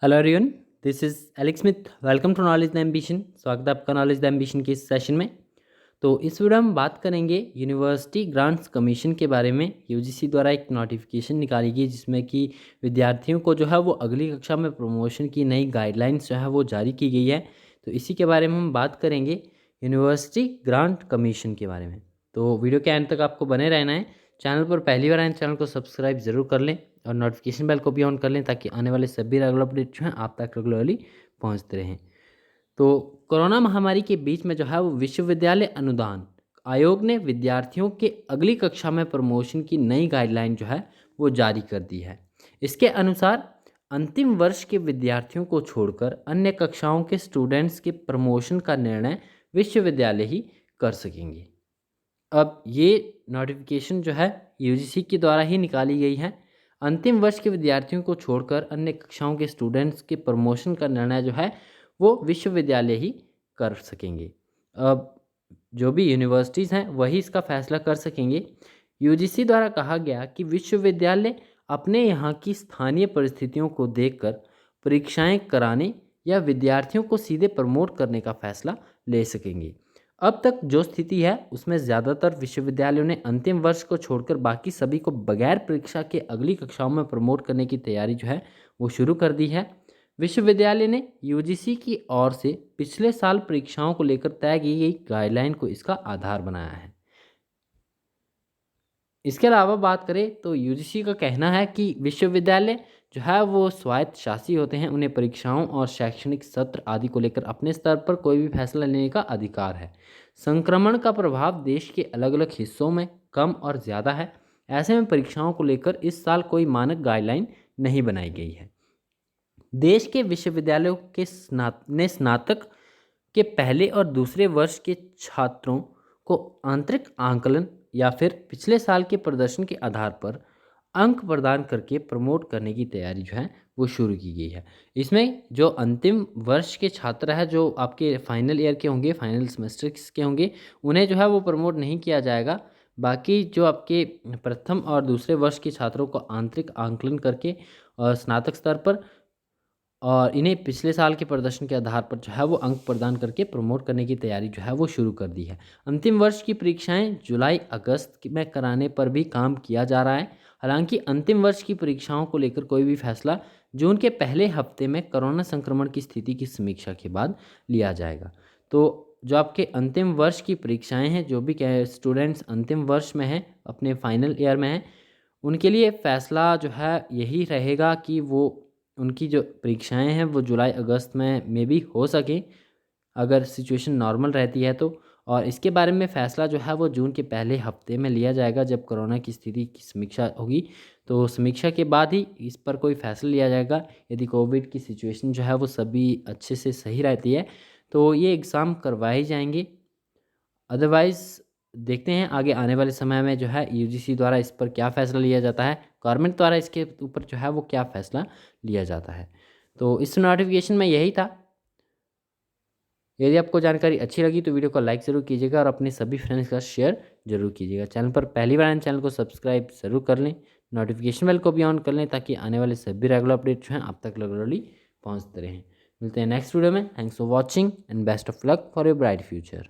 Hello everyone, this is Alex Smith. Welcome to knowledge the ambition. स्वागत है आपका knowledge the ambition के इस सेशन में। तो इस वीडियो में हम बात करेंगे यूनिवर्सिटी ग्रांट्स कमीशन के बारे में। यूजीसी द्वारा एक नोटिफिकेशन निकाली गई जिसमें कि विद्यार्थियों को जो है वो अगली कक्षा में प्रमोशन की नई गाइडलाइंस जो है वो जारी की गई है। तो इसी के बारे में हम बात करेंगे, यूनिवर्सिटी ग्रांट कमीशन के बारे में। तो वीडियो के एंड तक आपको बने रहना है। चैनल पर पहली बार आए चैनल को सब्सक्राइब जरूर कर लें और नोटिफिकेशन बेल को भी ऑन कर लें ताकि आने वाले सभी रेगुलर अपडेट जो हैं आप तक रेगुलरली पहुंचते रहें। तो कोरोना महामारी के बीच में जो है वो विश्वविद्यालय अनुदान आयोग ने विद्यार्थियों के अगली कक्षा में प्रमोशन की नई गाइडलाइन जो है वो जारी कर दी है। इसके अनुसार अंतिम वर्ष के विद्यार्थियों को छोड़कर अन्य कक्षाओं के स्टूडेंट्स के प्रमोशन का निर्णय विश्वविद्यालय ही कर सकेंगे। अब ये नोटिफिकेशन जो है यूजीसी के द्वारा ही निकाली गई है। अंतिम वर्ष के विद्यार्थियों को छोड़कर अन्य कक्षाओं के स्टूडेंट्स के प्रमोशन का निर्णय जो है वो विश्वविद्यालय ही कर सकेंगे। अब जो भी यूनिवर्सिटीज़ हैं वही इसका फैसला कर सकेंगे। यूजीसी द्वारा कहा गया कि विश्वविद्यालय अपने यहाँ की स्थानीय परिस्थितियों को देखकर परीक्षाएं कराने या विद्यार्थियों को सीधे प्रमोट करने का फैसला ले सकेंगे। अब तक जो स्थिति है उसमें ज़्यादातर विश्वविद्यालयों ने अंतिम वर्ष को छोड़कर बाकी सभी को बगैर परीक्षा के अगली कक्षाओं में प्रमोट करने की तैयारी जो है वो शुरू कर दी है। विश्वविद्यालय ने यूजीसी की ओर से पिछले साल परीक्षाओं को लेकर तय की गई गाइडलाइन को इसका आधार बनाया है। इसके अलावा बात करें तो यूजीसी का कहना है कि विश्वविद्यालय जो है वो स्वायत्त शासी होते हैं, उन्हें परीक्षाओं और शैक्षणिक सत्र आदि को लेकर अपने स्तर पर कोई भी फैसला लेने का अधिकार है। संक्रमण का प्रभाव देश के अलग अलग हिस्सों में कम और ज़्यादा है। ऐसे में परीक्षाओं को लेकर इस साल कोई मानक गाइडलाइन नहीं बनाई गई है। देश के विश्वविद्यालयों के स्नातक के पहले और दूसरे वर्ष के छात्रों को आंतरिक आंकलन या फिर पिछले साल के प्रदर्शन के आधार पर अंक प्रदान करके प्रमोट करने की तैयारी जो है वो शुरू की गई है। इसमें जो अंतिम वर्ष के छात्र है, जो आपके फाइनल ईयर के होंगे, फाइनल सेमेस्टर के होंगे, उन्हें जो है वो प्रमोट नहीं किया जाएगा। बाकी जो आपके प्रथम और दूसरे वर्ष के छात्रों को आंतरिक आंकलन करके और स्नातक स्तर पर और इन्हें पिछले साल के प्रदर्शन के आधार पर जो है वो अंक प्रदान करके प्रमोट करने की तैयारी जो है वो शुरू कर दी है। अंतिम वर्ष की परीक्षाएं जुलाई अगस्त में कराने पर भी काम किया जा रहा है। हालांकि अंतिम वर्ष की परीक्षाओं को लेकर कोई भी फैसला जून के पहले हफ्ते में कोरोना संक्रमण की स्थिति की समीक्षा के बाद लिया जाएगा। तो जो आपके अंतिम वर्ष की परीक्षाएँ हैं, जो भी स्टूडेंट्स अंतिम वर्ष में हैं, अपने फाइनल ईयर में हैं, उनके लिए फ़ैसला जो है यही रहेगा कि वो उनकी जो परीक्षाएं हैं वो जुलाई अगस्त में मे भी हो सके, अगर सिचुएशन नॉर्मल रहती है तो। और इसके बारे में फ़ैसला जो है वो जून के पहले हफ्ते में लिया जाएगा जब कोरोना की स्थिति की समीक्षा होगी। तो समीक्षा के बाद ही इस पर कोई फैसला लिया जाएगा। यदि कोविड की सिचुएशन जो है वो सभी अच्छे से सही रहती है तो ये एग्ज़ाम करवाए जाएंगे। अदरवाइज़ देखते हैं आगे आने वाले समय में जो है यूजीसी द्वारा इस पर क्या फ़ैसला लिया जाता है, गवर्नमेंट द्वारा इसके ऊपर जो है वो क्या फ़ैसला लिया जाता है। तो इस नोटिफिकेशन में यही था। यदि आपको जानकारी अच्छी लगी तो वीडियो को लाइक ज़रूर कीजिएगा और अपने सभी फ्रेंड्स का शेयर ज़रूर कीजिएगा। चैनल पर पहली बार आए चैनल को सब्सक्राइब ज़रूर कर लें, नोटिफिकेशन बेल को भी ऑन कर लें ताकि आने वाले सभी रेगुलर अपडेट जो हैं आप तक रेगुलरली पहुँचते रहें। मिलते हैं नेक्स्ट वीडियो में। Thanks for watching and best of luck for your bright future.